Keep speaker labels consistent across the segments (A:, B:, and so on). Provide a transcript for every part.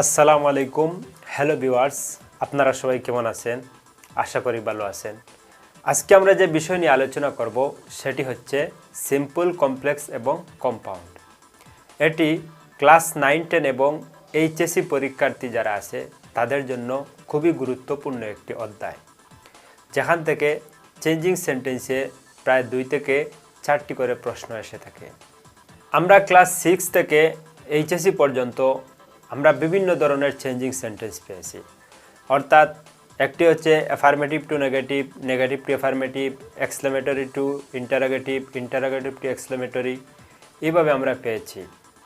A: আসসালামু আলাইকুম। Hello viewers, আপনারা সবাই কেমন আছেন? আশা করি ভালো আছেন। আজকে আমরা যে বিষয় নিয়ে আলোচনা করব সেটি হচ্ছে সিম্পল, কমপ্লেক্স এবং কম্পাউন্ড। এটি ক্লাস 9, 10 এবং এইচএসসি পরীক্ষার্থী যারা আছে তাদের জন্য খুবই গুরুত্বপূর্ণ একটি অধ্যায়, যেখান থেকে চেঞ্জিং সেন্টেন্সে প্রায় 2 থেকে 4টি করে প্রশ্ন এসে থাকে। আমরা ক্লাস 6 থেকে এইচএসসি পর্যন্ত আমরা বিভিন্ন ধরনের চেঞ্জিং সেন্টেন্স পেয়েছি, অর্থাৎ একটি হচ্ছে affirmative to negative, negative to affirmative, exclamatory to interrogative, interrogative to exclamatory, এইভাবে আমরা পেয়েছি।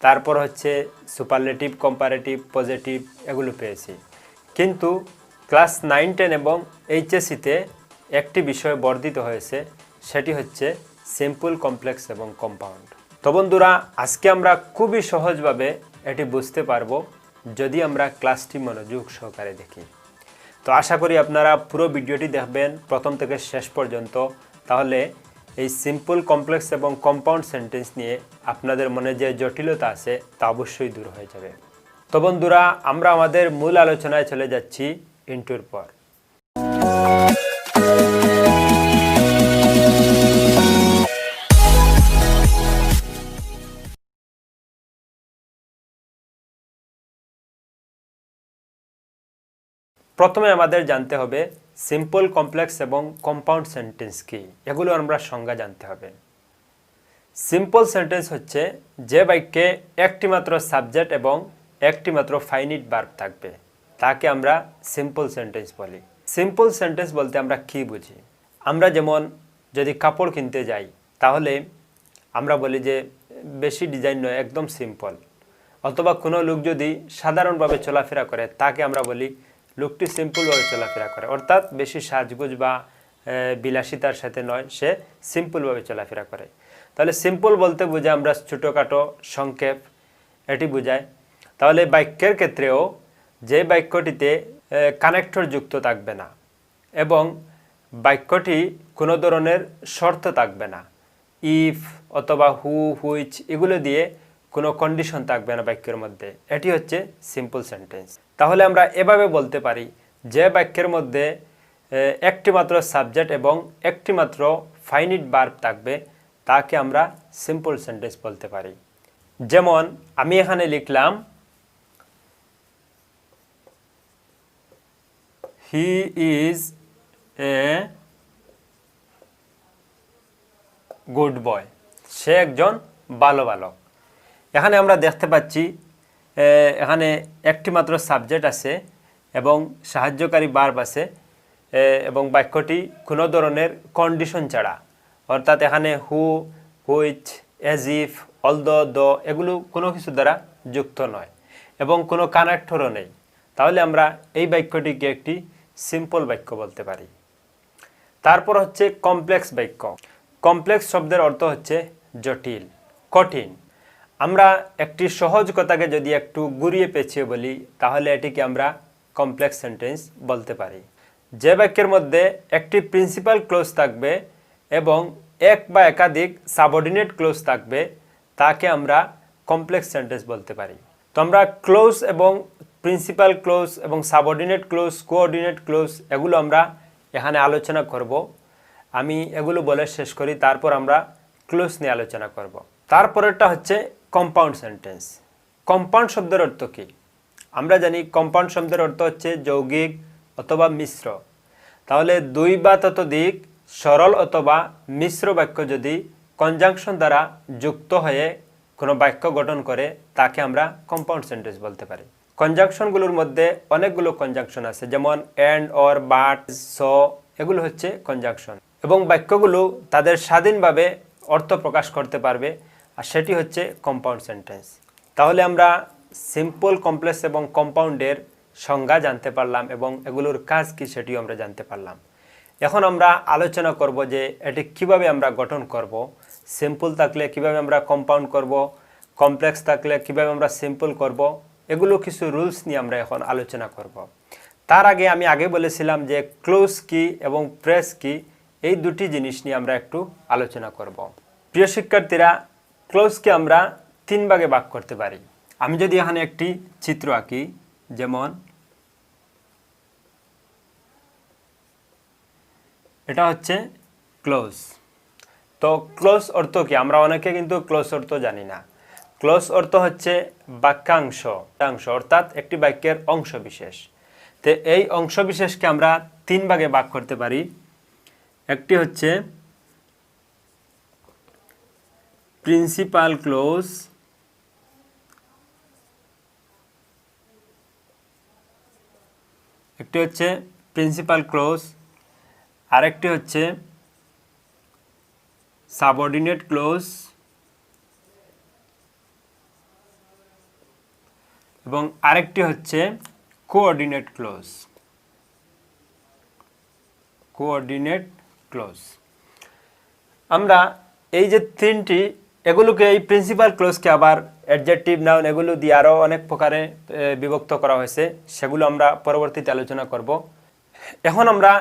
A: তারপর হচ্ছে সুপারলেটিভ, কম্পারেটিভ, পজিটিভ, এগুলো পেয়েছি। কিন্তু ক্লাস 9, 10 এবং এইচএসসিতে একটি বিষয় বর্ধিত হয়েছে, সেটি হচ্ছে সিম্পল, কমপ্লেক্স এবং কম্পাউন্ড। তো বন্ধুরা, আজকে আমরা খুবই সহজভাবে এটি বুঝতে পারবো যদি আমরা ক্লাসটি মনোযোগ সহকারে দেখি। তো আশা করি আপনারা পুরো ভিডিওটি দেখবেন প্রথম থেকে শেষ পর্যন্ত, তাহলে এই সিম্পল, কমপ্লেক্স এবং কম্পাউন্ড সেন্টেন্স নিয়ে আপনাদের মনে যে জটিলতা আছে তা অবশ্যই দূর হয়ে যাবে। তো বন্ধুরা, আমরা আমাদের মূল আলোচনায় চলে যাচ্ছি ইন্টুর পর। প্রথমে আমাদের জানতে হবে সিম্পল, কমপ্লেক্স এবং কম্পাউন্ড সেন্টেন্স কি, এগুলো আমরা সংজ্ঞা জানতে হবে। সিম্পল সেন্টেন্স হচ্ছে যে বাক্যে একটি মাত্র সাবজেক্ট এবং একটি মাত্র ফাইনিট ভার্ব থাকবে, তাকে আমরা সিম্পল সেন্টেন্স বলি। সিম্পল সেন্টেন্স বলতে আমরা কি বুঝি? আমরা যেমন যদি কাপড় কিনতে যাই, তাহলে আমরা বলি যে বেশি ডিজাইন নয়, একদম সিম্পল। অথবা কোনো লোক যদি সাধারণভাবে চলাফেরা করে, তাকে আমরা বলি লোকটি সিম্পলভাবে চলাফেরা করে, অর্থাৎ বেশি সাজগোজ বা বিলাসিতার সাথে নয়, সে সিম্পলভাবে চলাফেরা করে। তাহলে সিম্পল বলতে বোঝায় আমরা ছোটোখাটো সংক্ষেপ, এটি বোঝায়। তাহলে বাক্যের ক্ষেত্রেও যে বাক্যটিতে কানেক্টর যুক্ত থাকবে না এবং বাক্যটি কোনো ধরনের শর্ত থাকবে না, ইফ অথবা হু, হুইচ, এগুলো দিয়ে কোনো কন্ডিশন থাকবে না বাক্যের মধ্যে, এটি হচ্ছে সিম্পল সেন্টেন্স। তাহলে আমরা এভাবে বলতে পারি যে বাক্যের মধ্যে একটি মাত্র সাবজেক্ট এবং একটি মাত্র ফাইনিট ভার্ব থাকবে, তাকে আমরা সিম্পল সেন্টেন্স বলতে পারি। যেমন আমি এখানে লিখলাম he is a good boy, সে একজন ভালো বালক। এখানে আমরা দেখতে পাচ্ছি এখানে একটি মাত্র সাবজেক্ট আছে এবং সাহায্যকারী ভার্ব আছে এবং বাক্যটি কোনো ধরনের কন্ডিশন ছাড়া, অর্থাৎ এখানে who, which, age if, although, দো, এগুলো কোনো কিছু দ্বারা যুক্ত নয় এবং কোনো কানেক্টরও নেই। তাহলে আমরা এই বাক্যটিকে একটি সিম্পল বাক্য বলতে পারি। তারপর হচ্ছে কমপ্লেক্স বাক্য। কমপ্লেক্স শব্দের অর্থ হচ্ছে জটিল, কঠিন। আমরা একটি সহজ কথাকে যদি একটু ঘুরিয়ে পেঁচিয়ে বলি, তাহলে এটিকে আমরা কমপ্লেক্স সেন্টেন্স বলতে পারি। যে বাক্যের মধ্যে একটি প্রিন্সিপাল ক্লোজ থাকবে এবং এক বা একাধিক সাবঅর্ডিনেট ক্লোজ থাকবে, তাকে আমরা কমপ্লেক্স সেন্টেন্স বলতে পারি। তো আমরা ক্লোজ এবং প্রিন্সিপাল ক্লোজ এবং সাবঅর্ডিনেট ক্লোজ, কোঅর্ডিনেট ক্লোজ, এগুলো আমরা এখানে আলোচনা করব। আমি এগুলো বলে শেষ করি, তারপর আমরা ক্লোজ নিয়ে আলোচনা করব। তারপরেরটা হচ্ছে কম্পাউন্ড সেন্টেন্স। কম্পাউন্ড শব্দের অর্থ কী? আমরা জানি কম্পাউন্ড শব্দের অর্থ হচ্ছে যৌগিক অথবা মিশ্র। তাহলে দুই বা ততোধিক সরল অথবা মিশ্র বাক্য যদি কনজাংশন দ্বারা যুক্ত হয়ে কোনো বাক্য গঠন করে, তাকে আমরা কম্পাউন্ড সেন্টেন্স বলতে পারি। কনজাংশনগুলোর মধ্যে অনেকগুলো কনজাংশন আছে, যেমন অ্যান্ড, অর, বাট, সো, এগুলো হচ্ছে কনজাংশন এবং বাক্যগুলো তাদের স্বাধীনভাবে অর্থ প্রকাশ করতে পারবে, আর সেটি হচ্ছে কম্পাউন্ড সেন্টেন্স। তাহলে আমরা সিম্পল, কমপ্লেক্স এবং কম্পাউন্ডের সংজ্ঞা জানতে পারলাম এবং এগুলোর কাজ কি সেটিও আমরা জানতে পারলাম। এখন আমরা আলোচনা করব যে এটি কিভাবে আমরা গঠন করব। সিম্পল থাকলে কিভাবে আমরা কম্পাউন্ড করব, কমপ্লেক্স থাকলে কিভাবে আমরা সিম্পল করব, এগুলো কিছু রুলস নিয়ে আমরা এখন আলোচনা করব। তার আগে আমি বলেছিলাম যে ক্লোজ কি এবং প্রেস কি, এই দুটি জিনিস নিয়ে আমরা একটু আলোচনা করব। প্রিয় শিক্ষার্থীরা, ক্লোজকে আমরা 3 ভাগে ভাগ করতে পারি। আমি যদি এখানে একটি চিত্র আঁকি, যেমন এটা হচ্ছে ক্লোজ। তো ক্লোজ অর্থ কি? আমরা অনেকে কিন্তু ক্লোজ অর্থ জানি না। ক্লোজ অর্থ হচ্ছে বাক্যাংশ, অর্থাৎ একটি বাক্যের অংশ বিশেষ। তো এই অংশ বিশেষকে আমরা তিন ভাগে ভাগ করতে পারি। একটি হচ্ছে প্রিন্সিপাল ক্লোজ, একটি হচ্ছে প্রিন্সিপাল ক্লোজ, আরেকটি হচ্ছে সাবঅর্ডিনেট ক্লোজ এবং আরেকটি হচ্ছে কোঅর্ডিনেট ক্লোজ। কোঅর্ডিনেট ক্লোজ আমরা এই যে তিনটি, এগুলোকে এই প্রিন্সিপাল ক্লোজকে আবার অ্যাডজেক্টিভ, নাউন এগুলো দিয়ে আরও অনেক প্রকারে বিভক্ত করা হয়েছে, সেগুলো আমরা পরবর্তীতে আলোচনা করব। এখন আমরা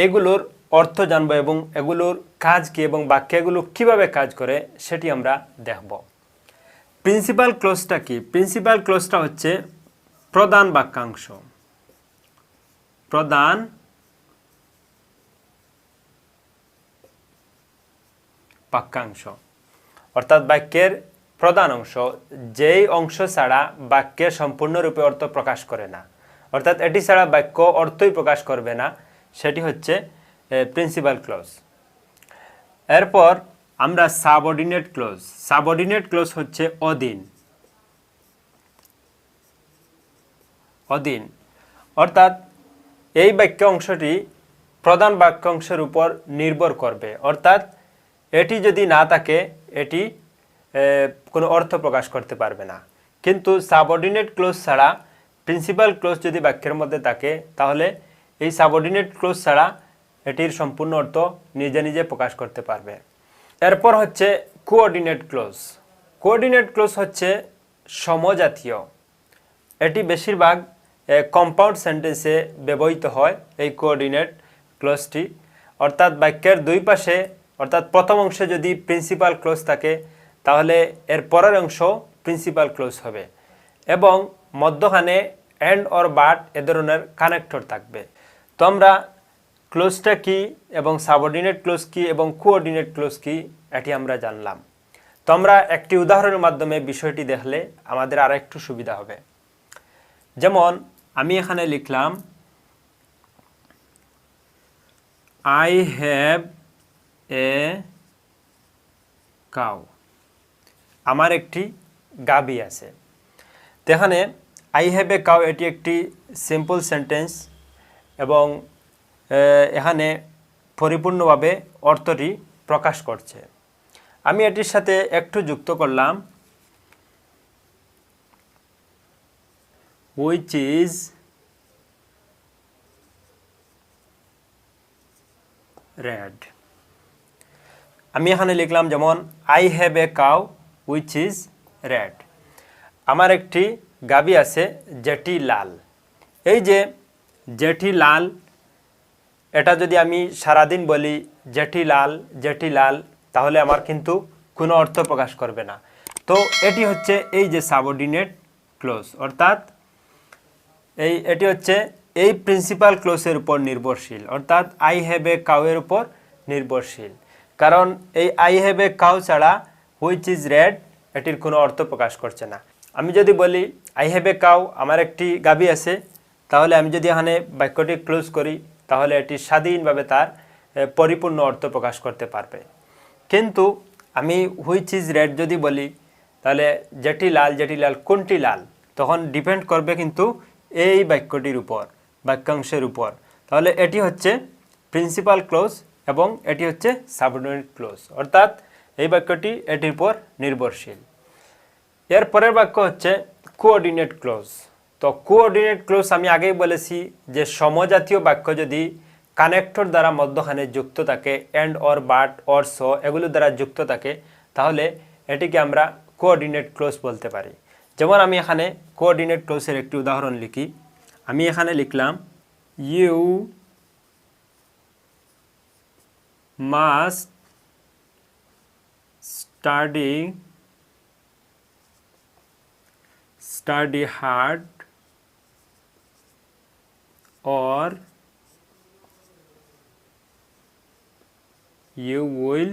A: এগুলোর অর্থ জানব এবং এগুলোর কাজ কি এবং বাক্যে এগুলো কীভাবে কাজ করে সেটি আমরা দেখব। প্রিন্সিপাল ক্লোজটা কি? প্রিন্সিপাল ক্লোজটা হচ্ছে প্রধান বাক্যাংশ। প্রধান বাক্যাংশ অর্থাৎ বাক্যের প্রধান অংশ, যেই অংশ ছাড়া বাক্যের সম্পূর্ণরূপে অর্থ প্রকাশ করে না, অর্থাৎ এটি ছাড়া বাক্য অর্থই প্রকাশ করবে না, সেটি হচ্ছে প্রিন্সিপাল ক্লোজ। এরপর আমরা সাবঅর্ডিনেট ক্লোজ। সাবঅর্ডিনেট ক্লোজ হচ্ছে অধীন। অধীন অর্থাৎ এই বাক্য অংশটি প্রধান বাক্যাংশের উপর নির্ভর করবে, অর্থাৎ এটি যদি না থাকে এটি কোনো অর্থ প্রকাশ করতে পারবে না। কিন্তু সাবঅর্ডিনেট ক্লোজ ছাড়া প্রিন্সিপাল ক্লোজ যদি বাক্যের মধ্যে থাকে তাহলে এই সাবঅর্ডিনেট ক্লোজ ছাড়া এটির সম্পূর্ণ অর্থ নিজে নিজে প্রকাশ করতে পারবে। এরপর হচ্ছে কোঅর্ডিনেট ক্লোজ। কোঅর্ডিনেট ক্লোজ হচ্ছে সমজাতীয়। এটি বেশিরভাগ কম্পাউন্ড সেন্টেন্সে ব্যবহৃত হয় এই কোঅর্ডিনেট ক্লোজটি, অর্থাৎ বাক্যের দুই পাশে, অর্থাৎ প্রথম অংশে যদি প্রিন্সিপাল ক্লোজ থাকে তাহলে এর পরের অংশ প্রিন্সিপাল ক্লোজ হবে এবং মধ্যখানে অ্যান্ড অর বাট এ ধরনের কানেক্টর থাকবে। তো আমরা ক্লোজটা কি এবং সাবঅর্ডিনেট ক্লোজ কি এবং কোঅর্ডিনেট ক্লোজ কি এটি আমরা জানলাম। তো আমরা একটি উদাহরণের মাধ্যমে বিষয়টি দেখলে আমাদের আর একটু সুবিধা হবে। যেমন আমি এখানে লিখলাম I have a cow। আমার একটি গাভী আছে। তো এখানে I have a cow এটি একটি সিম্পল সেন্টেন্স এবং এখানে পরিপূর্ণভাবে অর্থটি প্রকাশ করছে। আমি এটির সাথে একটু যুক্ত করলাম which is red। আমি এখানে লিখলাম যেমন I have a cow which is red। আমার একটি গাভী আছে যেটি লাল। এই যে যেটি লাল, এটা যদি আমি সারাদিন বলি যেটি লাল, তাহলে আমার কিন্তু কোনো অর্থ প্রকাশ করবে না। তো এটি হচ্ছে এই যে সাবঅর্ডিনেট ক্লোজ, অর্থাৎ এটি হচ্ছে এই প্রিন্সিপাল ক্লোজের উপর নির্ভরশীল, অর্থাৎ I have a cow এর উপর নির্ভরশীল। কারণ এই I have a cow ছাড়া which is red এটির কোনো অর্থ প্রকাশ করছে না। আমি যদি বলি I have a cow, আমার একটি গাভী আছে, তাহলে আমি যদি এখানে বাক্যটি ক্লোজ করি তাহলে এটি স্বাধীনভাবে তার পরিপূর্ণ অর্থ প্রকাশ করতে পারবে। কিন্তু আমি which is red যদি বলি তাহলে যেটি লাল কোনটি লাল, তখন ডিপেন্ড করবে কিন্তু এই বাক্যটির উপর, বাক্যাংশের উপর। তাহলে এটি হচ্ছে প্রিন্সিপাল ক্লোজ এবং এটি হচ্ছে সাবঅর্ডিনেট ক্লোজ, অর্থাৎ এই বাক্যটি এটির উপর নির্ভরশীল। এর পরের বাক্য হচ্ছে কোঅর্ডিনেট ক্লোজ। তো কোঅর্ডিনেট ক্লোজ আমি আগেই বলেছি যে সমজাতীয় বাক্য যদি কানেক্টর দ্বারা মধ্যখানে যুক্ত থাকে, and or but or so এগুলো দ্বারা যুক্ত থাকে, তাহলে এটিকে আমরা কোঅর্ডিনেট ক্লোজ বলতে পারি। যেমন আমি এখানে কোঅর্ডিনেট ক্লোজের একটি উদাহরণ লিখি। আমি এখানে লিখলাম you must study hard or you will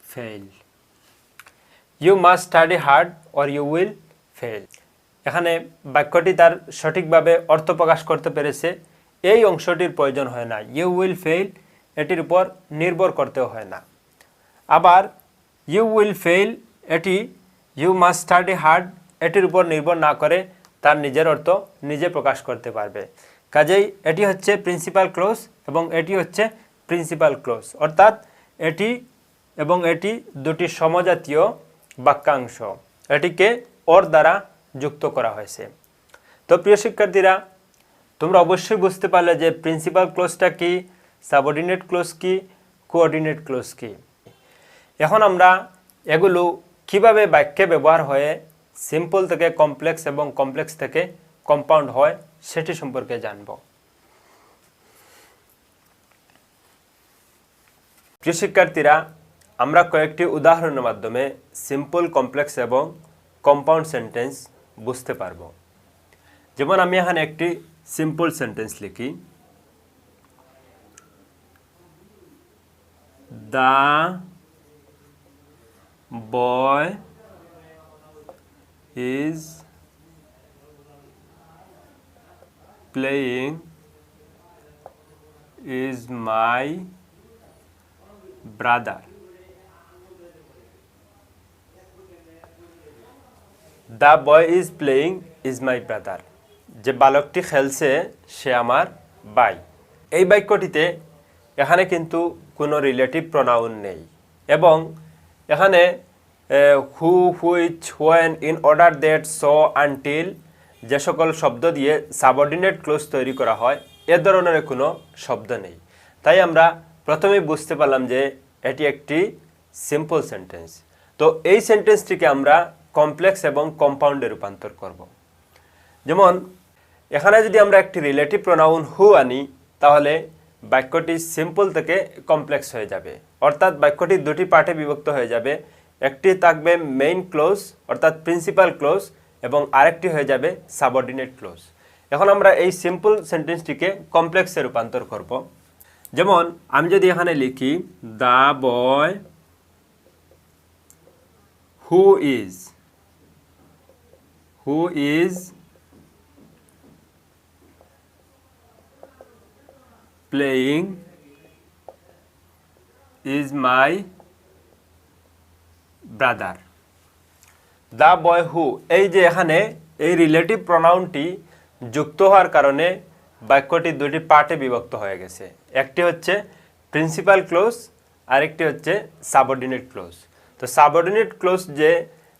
A: fail. You must study hard or you will fail. এখানে বাক্যটি তার সঠিকভাবে অর্থ প্রকাশ করতে পেরেছে, এই অংশটির প্রয়োজন হয় না। ইউ উইল ফেইল এটির উপর নির্ভর করতেও হয় না। আবার ইউ উইল ফেইল এটি ইউ মাস্ট স্টাডি হার্ড এটির উপর নির্ভর না করে তার নিজের অর্থ নিজে প্রকাশ করতে পারবে। কাজেই এটি হচ্ছে প্রিন্সিপাল ক্লোজ এবং এটি হচ্ছে প্রিন্সিপাল ক্লোজ, অর্থাৎ এটি এবং এটি দুটি সমজাতীয় বাক্যাংশ, এটিকে ওর দ্বারা যুক্ত করা হয়েছে। তো প্রিয় শিক্ষার্থীরা, তোমরা অবশ্যই বুঝতে পারলে যে প্রিন্সিপাল ক্লোজটা কি, সাবঅর্ডিনেট ক্লোজ কি, কোঅর্ডিনেট ক্লোজ কি। এখন আমরা এগুলো কিভাবে বাক্যে ব্যবহার হয়ে সিম্পল থেকে কমপ্লেক্স এবং কমপ্লেক্স থেকে কম্পাউন্ড হয় সেটি সম্পর্কে জানব। প্রিয় শিক্ষার্থীরা, আমরা কয়েকটি উদাহরণের মাধ্যমে সিম্পল, কমপ্লেক্স এবং কম্পাউন্ড সেন্টেন্স বুঝতে পারব। যেমন আমি এখানে একটি সিম্পল সেন্টেন্স লিখি, the boy is playing is my brother. The boy is playing is my brother. যে বালকটি খেলছে সে আমার ভাই। এই বাক্যটিতে এখানে কিন্তু কোনো রিলেটিভ প্রোনাউন নেই এবং এখানে who, which, when, in order, that, so, until যে সকল শব্দ দিয়ে সাবঅর্ডিনেট ক্লোজ তৈরি করা হয় এ ধরনের কোনো শব্দ নেই। তাই আমরা প্রথমেই বুঝতে পারলাম যে এটি একটি সিম্পল সেন্টেন্স। তো এই সেন্টেন্সটিকে আমরা কমপ্লেক্স এবং কম্পাউন্ডে রূপান্তর করব। যেমন এখানে যদি আমরা একটি রিলেটিভ প্রোনাউন হু আনি তাহলে বাক্যটি সিম্পল থেকে কমপ্লেক্স হয়ে যাবে, অর্থাৎ বাক্যটি দুটি পার্টে বিভক্ত হয়ে যাবে। একটি থাকবে মেইন ক্লোজ অর্থাৎ প্রিন্সিপাল ক্লোজ এবং আরেকটি হয়ে যাবে সাবঅর্ডিনেট ক্লোজ। এখন আমরা এই সিম্পল সেন্টেন্সটিকে কমপ্লেক্সে রূপান্তর করব। যেমন আমি যদি এখানে লিখি the boy who is playing is my brother. The boy who, এই যে এখানে এই রিলেটিভ প্রোনাউনটি যুক্ত হওয়ার কারণে বাক্যটি দুটি পার্টে বিভক্ত হয়ে গেছে। একটি হচ্ছে প্রিন্সিপাল ক্লোজ, আরেকটি হচ্ছে সাবঅর্ডিনেট ক্লোজ। তো সাবঅর্ডিনেট ক্লোজ যে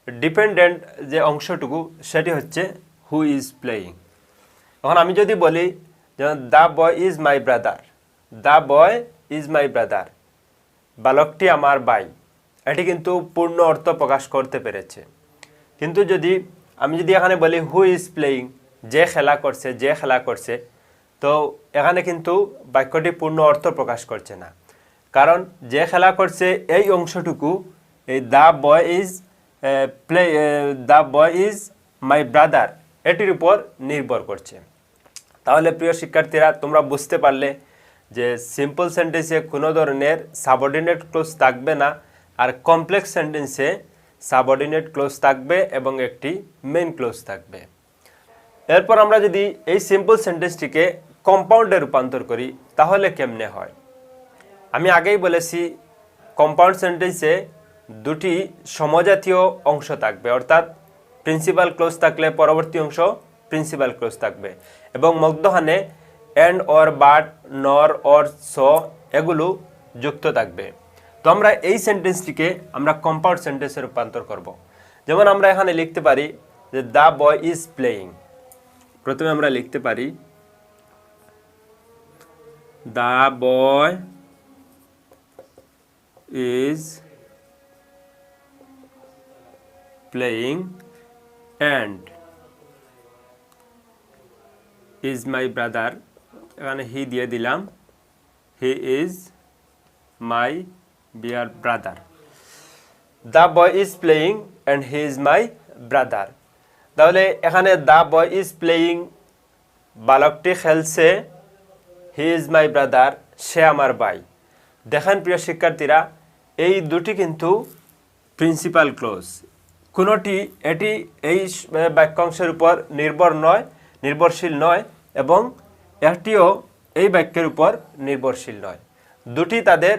A: ডিপেন্ডেন্ট যে অংশটুকু সেটি হচ্ছে হু ইজ প্লেয়িং। এখন আমি যদি বলি যেমন the boy is my brother, the boy is my brother, বালকটি আমার ভাই, এটি কিন্তু পূর্ণ অর্থ প্রকাশ করতে পেরেছে। কিন্তু আমি যদি এখানে বলি হু ইজ প্লেয়িং, যে খেলা করছে, তো এখানে কিন্তু বাক্যটি পূর্ণ অর্থ প্রকাশ করছে না, কারণ যে খেলা করছে এই অংশটুকু এই the boy is my brother এটির উপর নির্ভর করছে। তাহলে প্রিয় শিক্ষার্থীরা, তোমরা বুঝতে পারলে যে সিম্পল সেন্টেন্সে কোনো ধরনের সাবঅর্ডিনেট ক্লোজ থাকবে না, আর কমপ্লেক্স সেন্টেন্সে সাবঅর্ডিনেট ক্লোজ থাকবে এবং একটি মেইন ক্লোজ থাকবে। এরপর আমরা যদি এই সিম্পল সেন্টেন্সটিকে কম্পাউন্ডে রূপান্তর করি তাহলে কেমনে হয়? আমি আগেই বলেছি কম্পাউন্ড সেন্টেন্সে দুটি সমজাতীয় অংশ থাকবে, অর্থাৎ প্রিন্সিপাল ক্লোজ থাকলে পরবর্তী অংশ প্রিন্সিপাল ক্লোজ থাকবে এবং মধ্যখানে এন্ড, অর, বাট, নর, অর, সো এগুলো যুক্ত থাকবে। তো আমরা এই সেন্টেন্সটিকে আমরা কম্পাউন্ড সেন্টেন্সে রূপান্তর করব। যেমন আমরা এখানে লিখতে পারি যে দ্য বয় ইজ প্লেয়িং। প্রথমে আমরা লিখতে পারি the boy is playing and is my brother, এখানে হি দিয়ে দিলাম, he is my dear brother. The boy is playing and he is my brother. তাহলে এখানে দ্য বয় ইজ প্লেয়িং বালকটি খেলছে, হি ইজ মাই ব্রাদার, সে আমার ভাই। দেখেন প্রিয় শিক্ষার্থীরা, এই দুটি কিন্তু প্রিন্সিপাল ক্লোজ। কোনোটি এটি এই বাক্যাংশের উপর নির্ভরশীল নয় এবং একটিও এই বাক্যের উপর নির্ভরশীল নয়। দুটি তাদের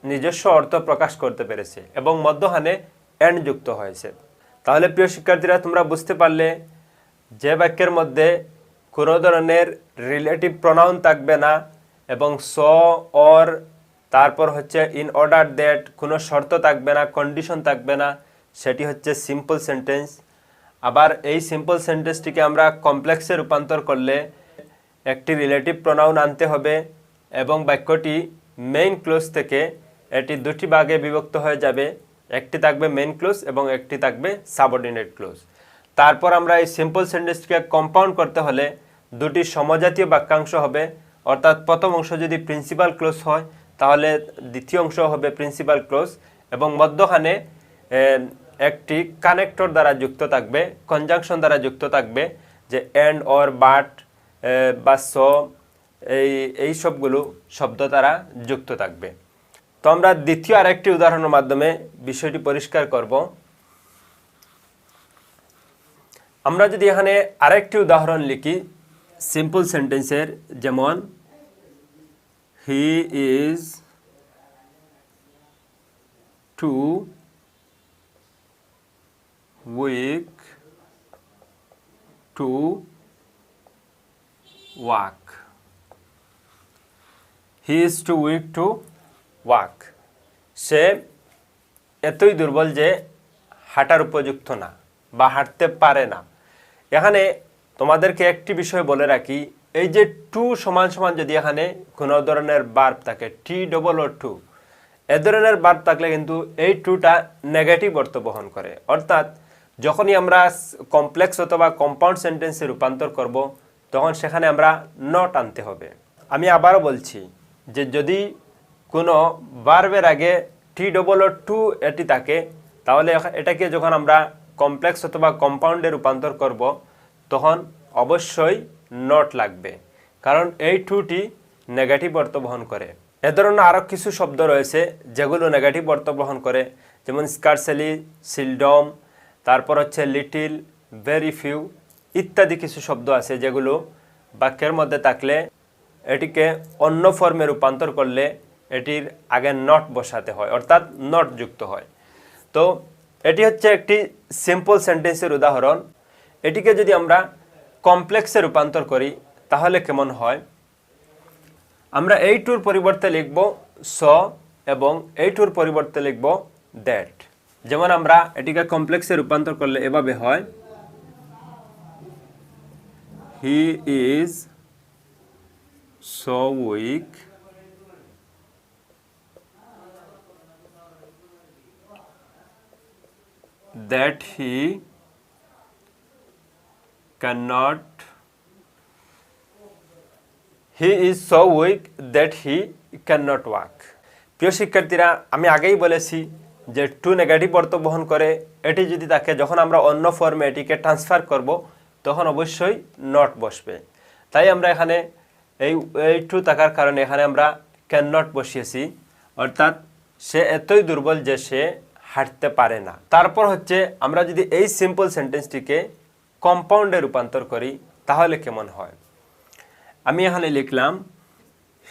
A: নিজস্ব অর্থ প্রকাশ করতে পেরেছে এবং মধ্যখানে এন্ড যুক্ত হয়েছে। তাহলে প্রিয় শিক্ষার্থীরা, তোমরা বুঝতে পারলে যে বাক্যের মধ্যে কোনো ধরনের রিলেটিভ প্রোনাউন থাকবে না এবং সো, অর, তারপর হচ্ছে ইন অর্ডার দ্যাট, কোনো শর্ত থাকবে না, কন্ডিশন থাকবে না, সেটি হচ্ছে সিম্পল সেন্টেন্স। আবার এই সিম্পল সেন্টেন্সটিকে আমরা কমপ্লেক্সে রূপান্তর করলে একটি রিলেটিভ প্রোনাউন আনতে হবে এবং বাক্যটি মেইন ক্লোজ থেকে এটি দুটি ভাগে বিভক্ত হয়ে যাবে। একটি থাকবে মেইন ক্লোজ এবং একটি থাকবে সাবঅর্ডিনেট ক্লোজ। তারপর আমরা এই সিম্পল সেন্টেন্সটিকে কম্পাউন্ড করতে হলে দুটি সমজাতীয় বাক্যাংশ হবে, অর্থাৎ প্রথম অংশ যদি প্রিন্সিপাল ক্লোজ হয় তাহলে দ্বিতীয় অংশ হবে প্রিন্সিপাল ক্লোজ এবং মধ্যখানে একটি কানেক্টর দ্বারা যুক্ত থাকবে, কনজাংশন দ্বারা যুক্ত থাকবে, যে এন্ড, অর, বাট বা সো, এই সবগুলো শব্দ দ্বারা যুক্ত থাকবে। তো আমরা দ্বিতীয় আরেকটি উদাহরণের মাধ্যমে বিষয়টি পরিষ্কার করব। আমরা যদি এখানে আরেকটি উদাহরণ লিখি সিম্পল সেন্টেন্সের, যেমন he is too weak to walk. He is too weak to walk. সে এতই দুর্বল যে হাঁটার উপযুক্ত না বা হাঁটতে পারে না। এখানে তোমাদেরকে একটি বিষয় বলে রাখি, এই যে টু সমান সমান যদি এখানে কোনো ধরনের বার্ব থাকে, টি ডবল ও টু, এ ধরনের বার্ব থাকলে কিন্তু এই টুটা নেগেটিভ অর্থ বহন করে। অর্থাৎ যখনই আমরা কমপ্লেক্স অথবা কম্পাউন্ড সেন্টেন্সে রূপান্তর করব তখন সেখানে আমরা নট আনতে হবে। আমি আবারও বলছি যে যদি কোনো বার্বের আগে টি ডবল ও টু এটি থাকে তাহলে এটাকে যখন আমরা কমপ্লেক্স অথবা কম্পাউন্ডে রূপান্তর করব তখন অবশ্যই নট লাগবে, কারণ এই টুটি নেগেটিভ অর্থ বহন করে। এ ধরনের আরও কিছু শব্দ রয়েছে যেগুলো নেগেটিভ অর্থ বহন করে, যেমন স্কার্সেলি, সিলডম, তারপর হচ্ছে লিটিল, ভেরি ফিউ ইত্যাদি কিছু শব্দ আছে যেগুলো বাক্যের মধ্যে থাকলে এটিকে অন্য ফর্মে রূপান্তর করলে এটির আগে নট বসাতে হয়, অর্থাৎ নট যুক্ত হয়। তো এটি হচ্ছে একটি সিম্পল সেন্টেন্সের উদাহরণ। এটিকে যদি আমরা কমপ্লেক্সে রূপান্তর করি তাহলে কেমন হয়? আমরা এই টুর পরিবর্তে লিখব স এবং এই টুর পরিবর্তে লিখব দ্যাট। যেমন আমরা এটিকে কমপ্লেক্সে রূপান্তর করলে এভাবে হয়, he is so weak that he cannot he is so weak that he cannot walk। প্রিয় শিক্ষার্থীরা, আমি আগেই বলেছি যে টু নেগেটিভ অর্থ বহন করে, এটি যদি থাকে যখন আমরা অন্য ফর্মে এটিকে ট্রান্সফার করব তখন অবশ্যই নট বসবে। তাই আমরা এখানে এই টু থাকার কারণে এখানে আমরা ক্যান নট বসিয়েছি, অর্থাৎ সে এতই দুর্বল যে সে হাঁটতে পারে না। তারপর হচ্ছে আমরা যদি এই সিম্পল সেন্টেন্সটিকে কম্পাউন্ডে রূপান্তর করি তাহলে কেমন হয়? আমি এখানে লিখলাম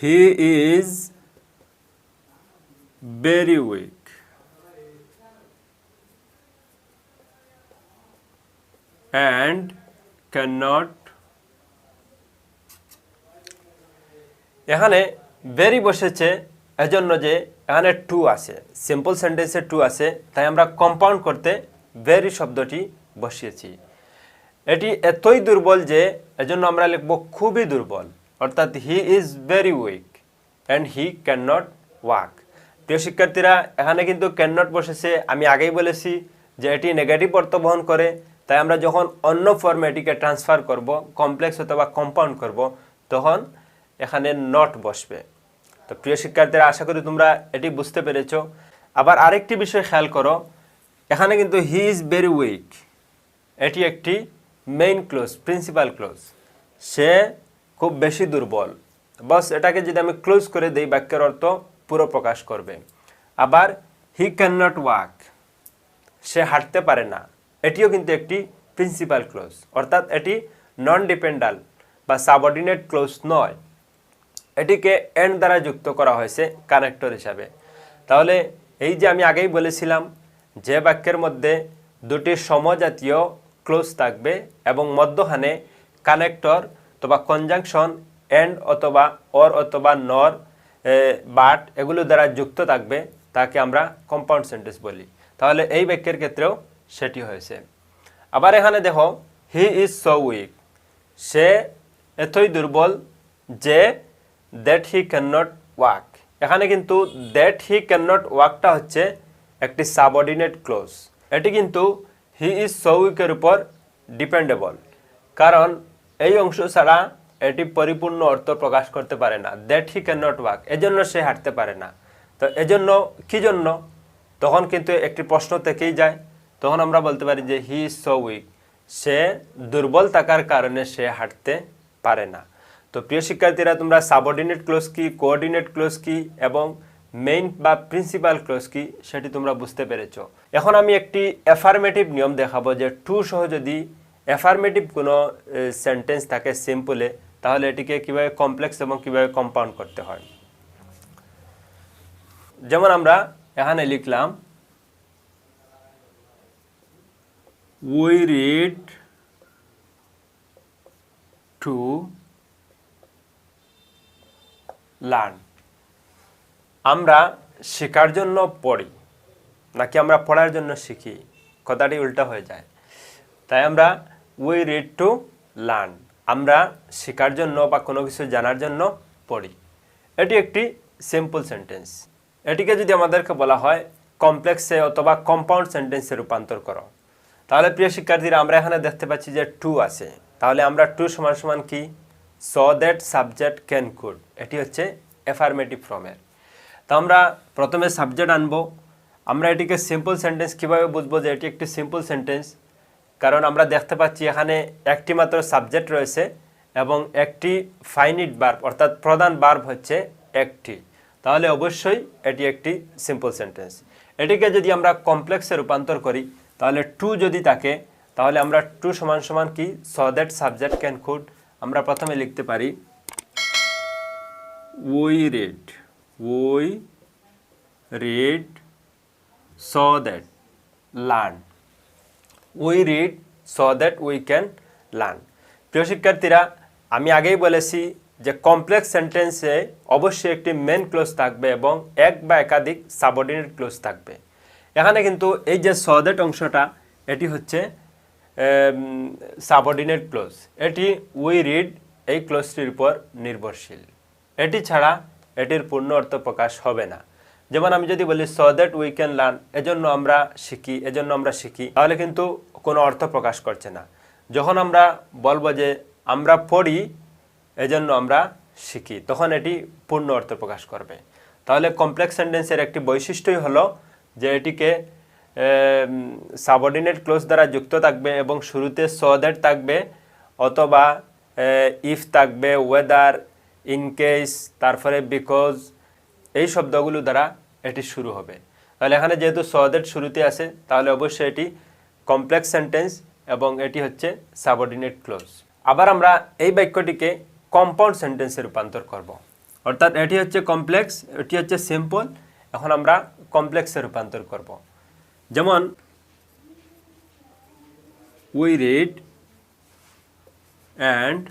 A: he is very weak and can not. এখানে ভেরি বসেছে এজন্য যে এখানে টু আছে, সিম্পল সেন্টেন্সে টু আছে, তাই আমরা কম্পাউন্ড করতে ভেরি শব্দটি বসিয়েছি। এটি এতই দুর্বল যে এজন্য আমরা লিখব খুবই দুর্বল, অর্থাৎ he is very weak and he can not walk. প্রিয় শিক্ষার্থীরা, এখানে কিন্তু ক্যান নট বসেছে। আমি আগেই বলেছি যে এটি নেগেটিভ অর্থ বহন করে, তাই আমরা যখন অন্য ফর্মে এটিকে ট্রান্সফার করব, কমপ্লেক্স অথবা কম্পাউন্ড করব, তখন এখানে নট বসবে। তো প্রিয় শিক্ষার্থীরা, আশা করি তোমরা এটি বুঝতে পেরেছ। আবার আরেকটি বিষয় খেয়াল করো, এখানে কিন্তু হি ইজ ভেরি উইক এটি একটি মেইন ক্লোজ, প্রিন্সিপাল ক্লোজ, সে খুব বেশি দুর্বল। বস এটাকে যদি আমি ক্লোজ করে দেই বাক্যের অর্থ পুরো প্রকাশ করবে। আবার হি ক্যান নট ওয়াক, সে হাঁটতে পারে না, এটিও কিন্তু একটি প্রিন্সিপাল ক্লোজ, অর্থাৎ এটি নন ডিপেন্ডাল বা সাবঅর্ডিনেট ক্লোজ নয়, এটিকে এন্ড দ্বারা যুক্ত করা হয়েছে কানেক্টর হিসাবে। তাহলে এই যে আমি আগেই বলেছিলাম যে বাক্যের মধ্যে দুটি সমজাতীয় ক্লোজ থাকবে এবং মধ্যখানে কানেক্টর অথবা কনজাংশন এন্ড অথবা অর অথবা নর বাট এগুলো দ্বারা যুক্ত থাকবে, তাকে আমরা কম্পাউন্ড সেন্টেন্স বলি। তাহলে এই বাক্যের ক্ষেত্রেও সেটি হয়েছে। আবার এখানে দেখো হি ইজ সো উইক, সে এতই দুর্বল যে that he can not walk. এখানে কিন্তু দ্যাট হি ক্যান নট ওয়াকটা হচ্ছে একটি সাবঅর্ডিনেট ক্লোজ। এটি কিন্তু হি ইজ সো উইকের উপর ডিপেন্ডেবল, কারণ এই অংশ ছাড়া এটি পরিপূর্ণ অর্থ প্রকাশ করতে পারে না। That he can not walk, এজন্য সে হাঁটতে পারে না। তো এজন্য কি জন্য, তখন কিন্তু একটি প্রশ্ন থেকেই যায়। তখন আমরা বলতে পারি যে হি ইজ সো উইক, সে দুর্বল থাকার কারণে সে হাঁটতে পারে না। তো প্রিয় শিক্ষার্থীরা, তোমরা সাবঅর্ডিনেট ক্লোজ কি, কোঅর্ডিনেট ক্লোজ কি এবং মেইন বা প্রিন্সিপাল ক্লোজ কি সেটি তোমরা বুঝতে পেরেছো। এখন আমি একটি অ্যাফার্মেটিভ নিয়ম দেখাবো যে টু সহ যদি অ্যাফার্মেটিভ কোনো সেন্টেন্স থাকে সিম্পলে, তাহলে এটিকে কিভাবে কমপ্লেক্স এবং কিভাবে কম্পাউন্ড করতে হয়। যেমন আমরা এখানে লিখলাম উই রিড টু লার্ন, আমরা শেখার জন্য পড়ি, নাকি আমরা পড়ার জন্য শিখি, কথাটি উল্টা হয়ে যায়। তাই আমরা উই রিড টু লার্ন, আমরা শেখার জন্য বা কোনো কিছু জানার জন্য পড়ি। এটি একটি সিম্পল সেন্টেন্স। এটিকে যদি আমাদেরকে বলা হয় কমপ্লেক্সে অথবা কম্পাউন্ড সেন্টেন্সে রূপান্তর করো, তাহলে প্রিয় শিক্ষার্থীরা আমরা এখানে দেখতে পাচ্ছি যে টু আছে। তাহলে আমরা টু সমান সমান কি, so that subject can could, এটি হচ্ছে অ্যাফার্মেটিভ ফর্মের। তো আমরা প্রথমে সাবজেক্ট আনবো। আমরা এটিকে সিম্পল সেন্টেন্স কীভাবে বুঝবো যে এটি একটি সিম্পল সেন্টেন্স, কারণ আমরা দেখতে পাচ্ছি এখানে একটি মাত্র সাবজেক্ট রয়েছে এবং একটি ফাইনিট ভার্ব অর্থাৎ প্রধান ভার্ব হচ্ছে একটি। তাহলে অবশ্যই এটি একটি সিম্পল সেন্টেন্স। এটিকে যদি আমরা কমপ্লেক্সে রূপান্তর করি, তাহলে টু যদি থাকে, তাহলে আমরা টু সমান সমান কি, so that subject can could. আমরা প্রথমে লিখতে পারি we read so that learn, we read so that we can learn. প্রিয় শিক্ষার্থীরা, আমি আগেই বলেছি যে কমপ্লেক্স সেন্টেন্সে অবশ্যই একটি মেন ক্লোজ থাকবে এবং এক বা একাধিক সাবঅর্ডিনেট ক্লোজ থাকবে। এখানে কিন্তু এই যে সো দ্যাট অংশটা, এটি হচ্ছে সাবঅর্ডিনেট ক্লোজ। এটি উই রিড এই ক্লোজটির উপর নির্ভরশীল। এটি ছাড়া এটির পূর্ণ অর্থ প্রকাশ হবে না। যেমন আমি যদি বলি so that we can learn, এজন্য আমরা শিখি, তাহলে কিন্তু কোনো অর্থ প্রকাশ করছে না। যখন আমরা বলবো যে আমরা পড়ি এজন্য আমরা শিখি, তখন এটি পূর্ণ অর্থ প্রকাশ করবে। তাহলে কমপ্লেক্স সেন্টেন্সের একটি বৈশিষ্ট্যই হলো যে এটিকে সাবঅর্ডিনেট ক্লোজ দ্বারা যুক্ত থাকবে এবং শুরুতে সো দ্যাট থাকবে অথবা ইফ থাকবে, ওয়েদার, ইন কেস, তারপরে বিকজ, এই শব্দগুলো দ্বারা এটি শুরু হবে। তাহলে এখানে যেহেতু সো দ্যাট শুরুতে আছে, তাহলে অবশ্যই এটি কমপ্লেক্স সেন্টেন্স এবং এটি হচ্ছে সাবঅর্ডিনেট ক্লোজ। আবার আমরা এই বাক্যটিকে কম্পাউন্ড সেন্টেন্সে রূপান্তর করব, অর্থাৎ এটি হচ্ছে কমপ্লেক্স, এটি হচ্ছে সিম্পল, এখন আমরা কমপ্লেক্সে রূপান্তর করব। যেমন we read and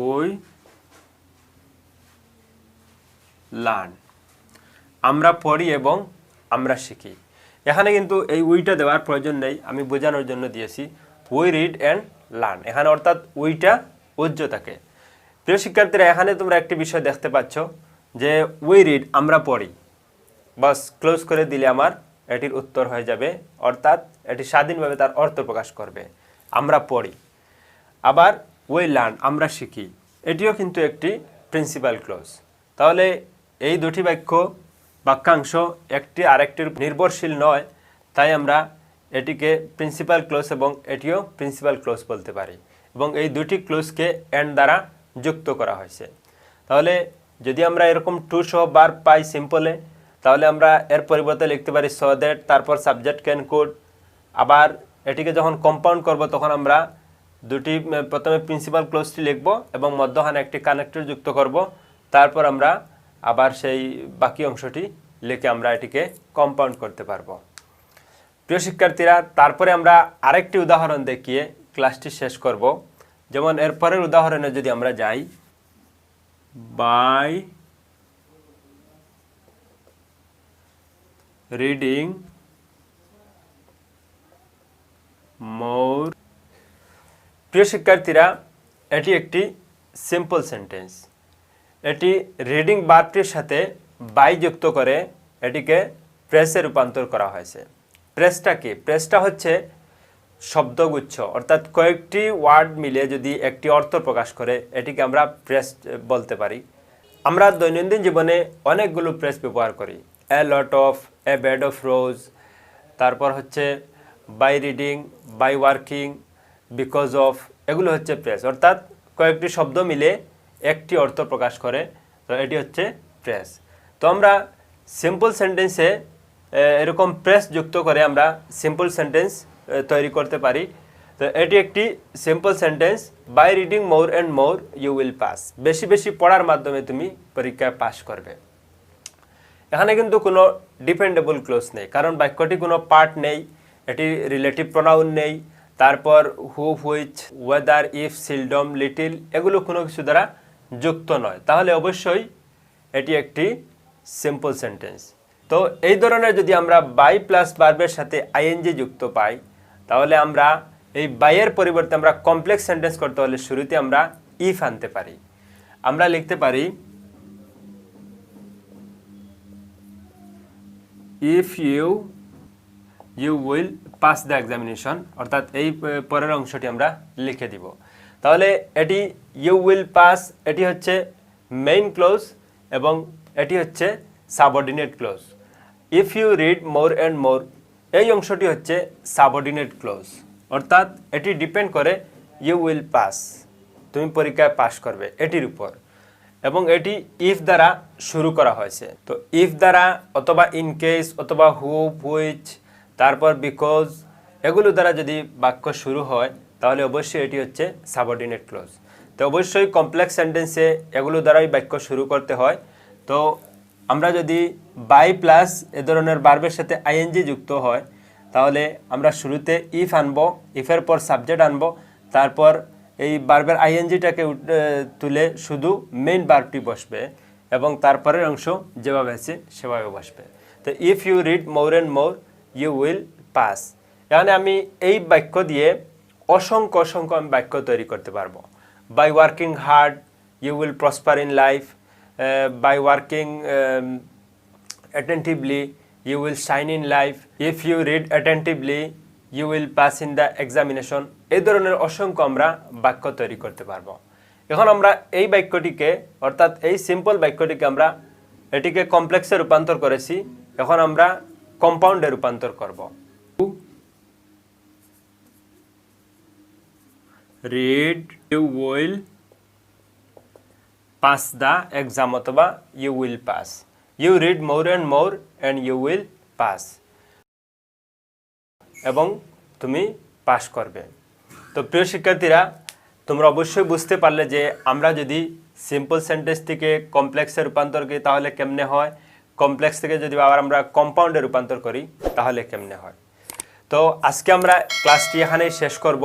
A: we learn, আমরা পড়ি এবং আমরা শিখি। এখানে কিন্তু এই উইটা দেওয়ার প্রয়োজন নেই, আমি বোঝানোর জন্য দিয়েছি উই রিড অ্যান্ড লার্ন। এখানে অর্থাৎ উইটা উজ্জ থাকে। প্রিয় শিক্ষার্থীরা, এখানে তোমরা একটি বিষয় দেখতে পাচ্ছ যে উই রিড, আমরা পড়ি, বাস ক্লোজ করে দিলে আমার এটির উত্তর হয়ে যাবে, অর্থাৎ এটি স্বাধীনভাবে তার অর্থ প্রকাশ করবে, আমরা পড়ি। আবার উই লার্ন, আমরা শিখি, এটিও কিন্তু একটি প্রিন্সিপাল ক্লোজ। তাহলে এই দুটি বাক্যাংশ একটি আরেকটির নির্ভরশীল নয়, তাই আমরা এটিকে প্রিন্সিপাল ক্লোজ এবং এটিও প্রিন্সিপাল ক্লোজ বলতে পারি। এবং এই দুটি ক্লোজকে এন্ড দ্বারা যুক্ত করা হয়েছে। তাহলে যদি আমরা এরকম টু সহ ভার্ব পাই সিম্পলে, তাহলে আমরা এর পরিবর্তে লিখতে পারি সো দ্যাট, তারপর সাবজেক্ট ক্যান কুড। আবার এটিকে যখন কম্পাউন্ড করব তখন আমরা দুটি প্রথমে প্রিন্সিপাল ক্লোজটি লিখব এবং মধ্যখানে একটি কানেক্টর যুক্ত করব, তারপর আমরা আবার সেই বাকি অংশটি লিখে আমরা এটিকে কম্পাউন্ড করতে পারবো। প্রিয় শিক্ষার্থীরা, তারপরে আমরা আরেকটি উদাহরণ দেখিয়ে ক্লাসটি শেষ করব। যেমন এরপরের উদাহরণে যদি আমরা যাই, বাই রিডিং মোর। প্রিয় শিক্ষার্থীরা, এটি একটি সিম্পল সেন্টেন্স। এটি রিডিং ভার্বটির সাথে বাই যুক্ত করে এটিকে প্রেসে রূপান্তর করা হয়েছে। প্রেসটা কি? প্রেসটা হচ্ছে শব্দগুচ্ছ, অর্থাৎ কয়েকটি ওয়ার্ড মিলে যদি একটি অর্থ প্রকাশ করে এটিকে আমরা প্রেস বলতে পারি। আমরা দৈনন্দিন জীবনে অনেকগুলো প্রেস ব্যবহার করি, a lot of, a bed of rose, তারপর হচ্ছে by reading, by working, because of, এগুলো হচ্ছে প্রেস, অর্থাৎ কয়েকটি শব্দ মিলে একটি অর্থ প্রকাশ করে, তো এটি হচ্ছে প্রেস। তো আমরা সিম্পল সেন্টেন্সে এরকম প্রেস যুক্ত করে আমরা সিম্পল সেন্টেন্স তৈরি করতে পারি। তো এটি একটি simple sentence, by reading more and more you will pass. বেশি বেশি পড়ার মাধ্যমে তুমি পরীক্ষায় পাস করবে। এখানে কিন্তু কোনো ডিপেন্ডেবল ক্লোজ নেই, কারণ বাক্যটি কোনো পার্ট নেই, এটি রিলেটিভ প্রোনাউন নেই, তারপর who, which, whether, if, seldom, little, এগুলো কোনো কিছু দ্বারা যুক্ত নয়। তাহলে অবশ্যই এটি একটি সিম্পল সেন্টেন্স। তো এই ধরনের যদি আমরা বাই প্লাস ভার্বের সাথে আইএনজি যুক্ত পাই, তাহলে আমরা এই বাইয়ের পরিবর্তে আমরা কমপ্লেক্স সেন্টেন্স করতে হলে শুরুতে আমরা ইফ আনতে পারি। আমরা লিখতে পারি if you will pass the examination, অর্থাৎ এই পরের অংশটি আমরা লিখে দিব। তাহলে এটি ইউ উইল পাস, এটি হচ্ছে মেইন ক্লোজ এবং এটি হচ্ছে subordinate clause. If you read more and more, এই অংশটি হচ্ছে সাবঅর্ডিনেট ক্লোজ, অর্থাৎ এটি ডিপেন্ড করে ইউ উইল পাস, তুমি পরীক্ষায় পাস করবে, এটির উপর। এবং এটি ইফ দ্বারা শুরু করা হয়েছে। তো ইফ দ্বারা অথবা ইন কেস অথবা হু, হুইচ, তারপর বিকজ, এগুলো দ্বারা যদি বাক্য শুরু হয় তাহলে অবশ্যই এটি হচ্ছে সাবঅর্ডিনেট ক্লোজ। তো অবশ্যই কমপ্লেক্স সেন্টেন্সে এগুলো দ্বারাই বাক্য শুরু করতে হয়। তো আমরা যদি বাই প্লাস এ ধরনের ভার্বের সাথে আইএনজি যুক্ত হয়, তাহলে আমরা শুরুতে ইফ আনবো, ইফের পর সাবজেক্ট আনবো, তারপর এই ভার্বের আইএনজিটাকে তুলে শুধু মেইন ভার্বটি বসবে এবং তারপরের অংশ যেভাবে আছে সেভাবে বসবে। তো if you read more and more you will pass. এখানে আমি এই বাক্য দিয়ে অসংখ্য অসংখ্য আমি বাক্য তৈরি করতে পারবো। By working hard you will prosper in life, by working attentively you will shine in life, if you read attentively you will pass in the examination। এই ধরনের অসংখ্য আমরা বাক্য তৈরি করতে পারবো। এখন আমরা এই বাক্যটিকে, অর্থাৎ এই সিম্পল বাক্যটিকে আমরা এটিকে কমপ্লেক্সে রূপান্তর করেছি, এখন আমরা কম্পাউন্ডে রূপান্তর করব। read you will pass the exam অথবা you will pass, you read more and more and you will pass, এবং তুমি পাস করবে। তো প্রিয় শিক্ষার্থীরা, তোমরা অবশ্যই বুঝতে পারলে যে আমরা যদি সিম্পল সেন্টেন্স থেকে কমপ্লেক্সে রূপান্তর করি তাহলে কেমনে হয়, কমপ্লেক্স থেকে যদি আবার আমরা কম্পাউন্ডে রূপান্তর করি তাহলে কেমনে হয়। তো আজকে আমরা ক্লাসটি এখানেই শেষ করব।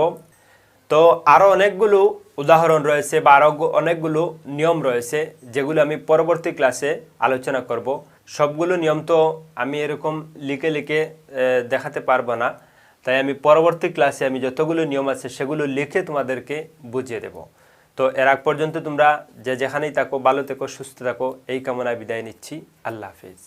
A: তো আরও অনেকগুলো উদাহরণ রয়েছে বা আরও অনেকগুলো নিয়ম রয়েছে যেগুলো আমি পরবর্তী ক্লাসে আলোচনা করব। সবগুলো নিয়ম তো আমি এরকম লিখে লিখে দেখাতে পারবো না, তাই আমি পরবর্তী ক্লাসে আমি যতগুলো নিয়ম আছে সেগুলো লিখে তোমাদেরকে বুঝিয়ে দেব। তো এর আগ পর্যন্ত তোমরা যে যেখানেই থাকো ভালো থেকো, সুস্থ থাকো, এই কামনায় বিদায় নিচ্ছি। আল্লাহ হাফিজ।